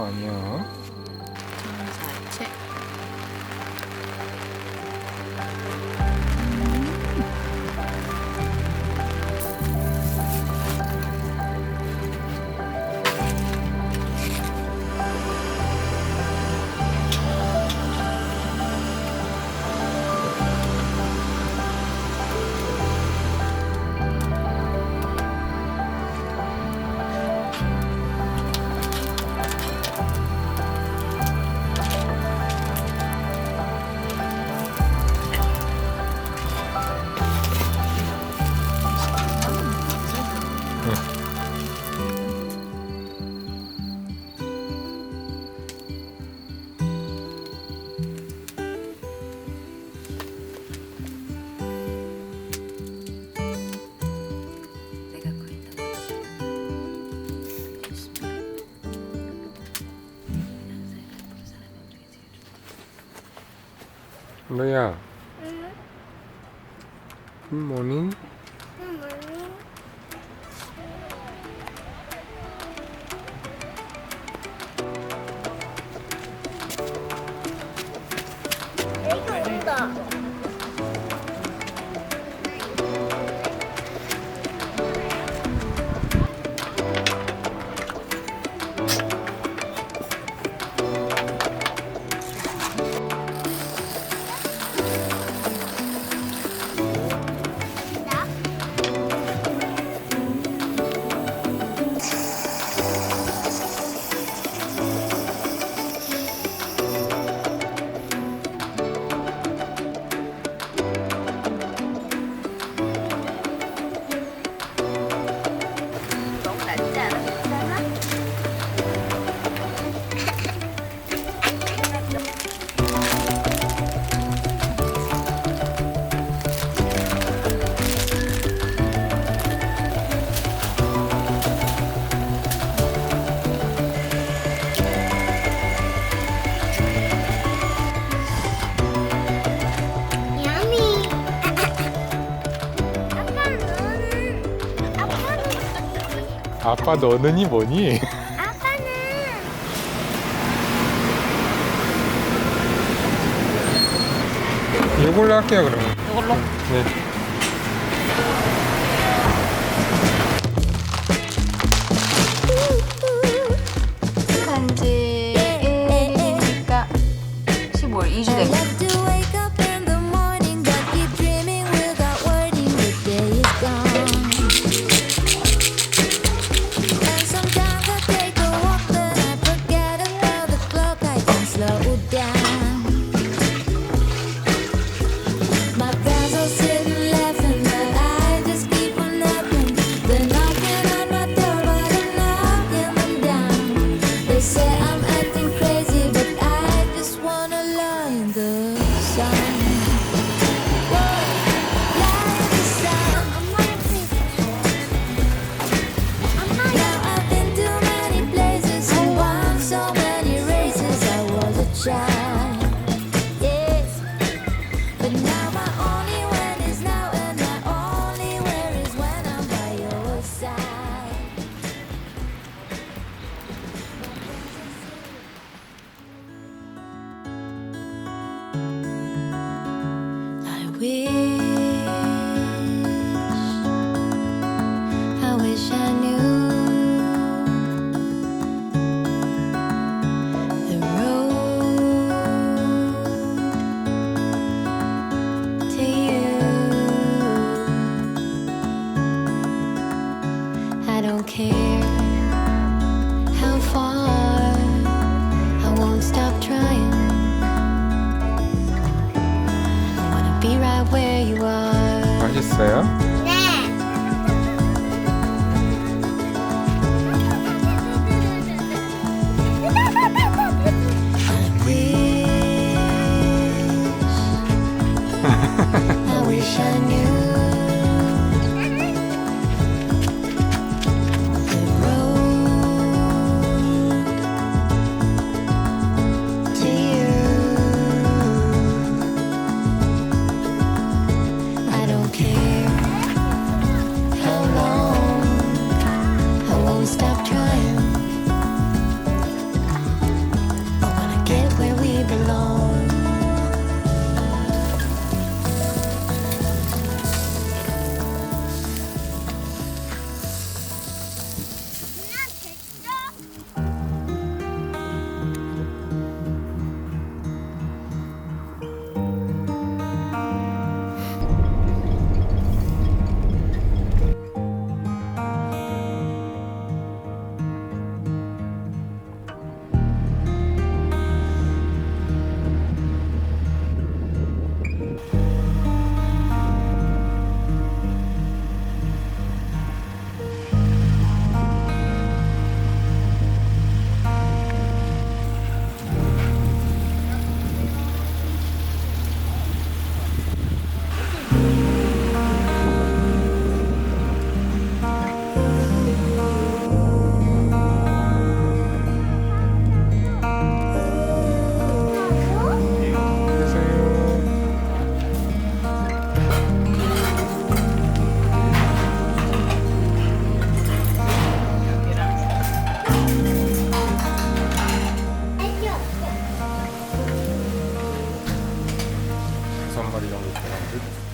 아니야. 사채. 내가 그랬던 거지. 항상 앞으로 사람 중에 제일 좋다. 너야, 응? 모닝? 응, 뭐니? 애기 온다. 나? 너무 낮지 않아? 야미. 아빠는 아빠 너는이 뭐니? 아빠는 이걸로 할게요, 그러면. 이걸로? 네. 한지 1일이니까 15일 2주 I 되고. love to wake up in the morning, but keep dreaming without wording. The day is gone. And sometimes I take a walk, but I forget about the clock. I can slow down. My friends all sitting laughing, but I just keep on laughing. They're knocking on my door, but I'm knocking them down. They say I'm acting crazy, but I just wanna lie in the sun. Whoa, lie in the sun. Now I've been to many places and won so many races. I was a child, yes, but now my only when is now, and my only where is when I'm by your side. I wish I knew the road to you. I don't care how far, I won't stop trying. I wanna be right where you are. 맛있어요? 네. I wish I knew the road to you. I don't care 5마리 정도 되는 듯.